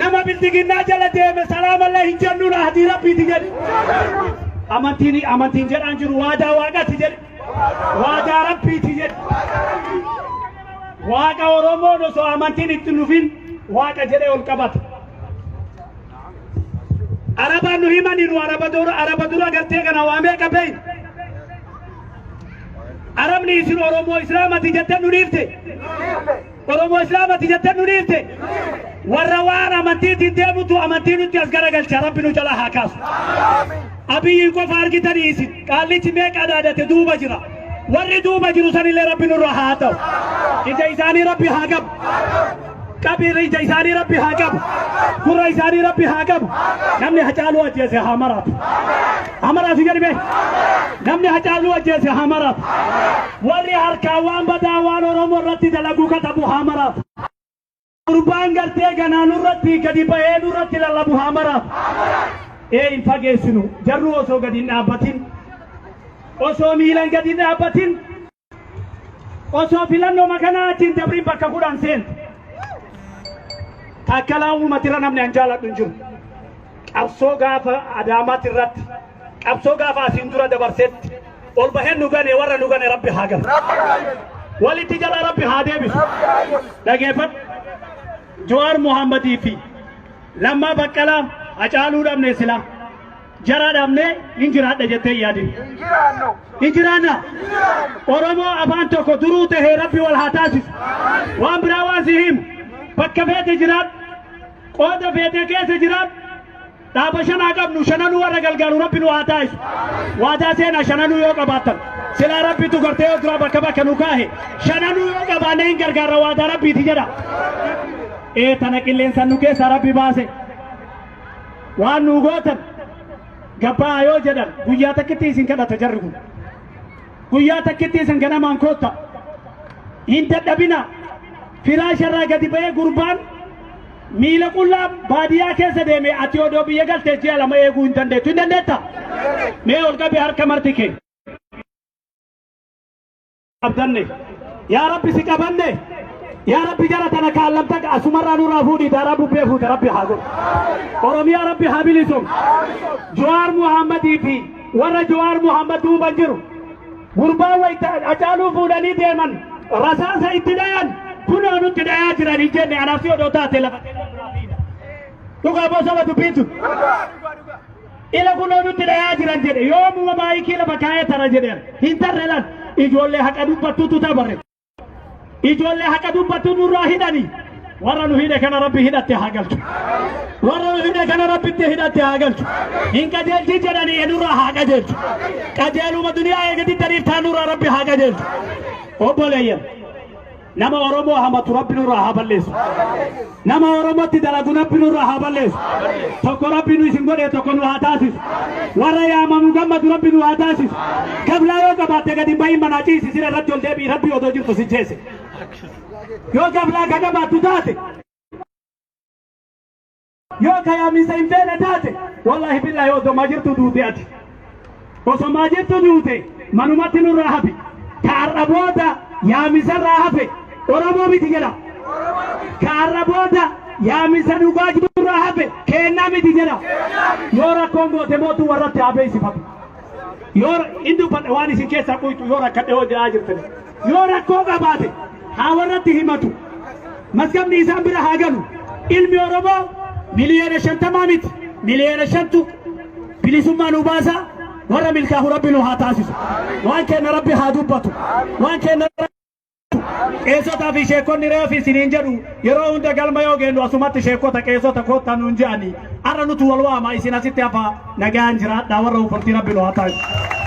nama bildiginaa jala deeme salaamallee hin jennu hadii rabbiiti jedhe amantiin jedhaan jiru waadaa waaqati jedhe waadaa rabbiiti jedhe waaqa Oromoon osoo amantiin itti nufin waaqa jedhee ol qabata arabaan nu himaniinu araba dura gartee kana waamee qabeey arabni isin Oromoo islaamati jettee nu dhiifte Oromoo islaamati jettee nu dhiifte warra waan amantiitiin deemutu amantiin nutti as garagalcha rabbi nu jala haa kaasu abiyyiin qofa argitanii isin qaallichi meeqa dhaadate duuba jira warri duuba jiru sanillee rabbi nurra haa ta'u ija isaanii rabbi haa qabu qabiri ija isaanii rabbi haa qabu gurra isaanii rabbi haa qabu namni hacaaluu ajjeese haa maraatu jedhime namni hacaaluu ajjeese haa maraatu warri harkaa waan badaa waan Oromoo irratti dalaguu katabu haa maraatu gurbaan gartee ganaan irratti gadi ba'ee irratti lallabu haa maraatu hin fageessinu jarru osoo gadi hin dhaabbatin osoo miilan gadi hin dhaabbatin osoo filannoo makanaa achiin dabriin bakka kudhan seente takkalaa uumatira namni an jaaladhu hin jiru qabsoo gaafa Adaamaatti irratti qabsoo gaafa asiin dura dabarsetti ol baheen nu gane warra nu gane rabbi haa galu walitti jala rabbi haa deebisu dhageeffadhu Jawaar Mohammadii fi Lammaa Baqqalaa Hacaaluu dhabne sila jara dhabne injiraadha jettee yaadin injiraanna Oromoo afaan tokko duruu tahee rabbi wal haa taasisu waan biraa waan si himu bakka feete jiraadhu qooda feete keessa jiraadhu dhaaba shanaa qabnu shananuu warra galgaaru rabbi nu haa taasisu waadaa seenaa shananuu yoo qabaattan silaa rabbitu gartee yoo dura bakka nu kaahe shananuu yoo qabaanne hin gargaarra waadaa rabbiiti jedha tana qilleensa nu keessa rabbi baase waan nu gootan gabbaa yoo jedhan guyyaa takkitti isin kadhata jarri kun guyyaa takkitti isin ganamaan kootta hin dadhabina firaasharraa gadi ba'ee gurbaan miila qullaa baadiyyaa keessa deeme ati odoo biyya galtee ji'a lama eeguu hin dandeetta mee ol qabe harka marti kee abdanne yaa rabbi si qabanne yaa rabbi jara tana kaallamta asumarraa nurraa fuudhi daaraa bubbee fuute rabbi haa godhu Oromiyaa rabbi haa bilisu Jawaar Mohammadii fi warra Jawaar Mohammad duuban jiru gurbaa wayita Hacaaluu fuudhanii deeman rasaasa itti dhayan kunoo nutti dhayaa jiran hin jenne anaaf si odoo taate lafa dhugaa bosoma dubbiitu ila kunoo nutti dhayaa jiran jedhe yoomuma maayikii lafa kaayee tara jedheera hin tarre lan ijoollee haqa dubbattuutu tabarre ijoollee haqa dubbattuu nurraa hidhanii warra nu hidhe kana rabbi hidhatte haa galchu warra nu hidhe kana rabbitti hidhatte haa galchu hin qajeelchi jedhanii nurraa haa qajeelchu qajeeluma duniyaa eegatti dariiftaa nurraa rabbi haa qajeelchu obboleeyyan nama Oromoo hamatu rabbi nurraa haa balleessu nama Oromootti dalagu rabbi nurraa haa balleessu tokko rabbi nu isin godhe tokko nu haa taasisu warra yaamamu gammadu rabbi nu haa taasisu gablaa yoo qabaatte gadi bahin manaa ciisi sira irratti ol deebii rabbi odoo jirtu si jeese yoo gablaa ka qabaattu taate yoo ka yaamisa hin feene taate wallahi billahi odomaa jirtu duute ati osomaa jirtu duute manumatti nurraa hafi ka har'a booda yaamisarraa hafe Oromoo miti jedha ka har'a booda yaamisa dhugaa jirurraa hafe keennaa miti jedha yoo rakkoon goote mootuu warratti haa beeksifatu yoo inni uffadhe waan isin keessaa quyxu yoo rakkadhe hoo jedhaa jirtan yoo rakkoo qabaate haa warratti himatu masgabni isaan bira haa galu ilmi Oromoo miliyoona 50 miti miliyoona 5 bilisummaa nu baasaa warra milkaahu rabbi nu haa taasisu waan kenna rabbi haa dubbatu waan kenna qeessotaa fi sheekonni reefi isiniin jedhu yeroo hunda galma yoo geennu asumatti sheekota qeessota koottan nuun je'anii arra nutu wal waama isin asitti hafaa nagaan jiraadhaa warra uffatii rabbi nu haa taasisu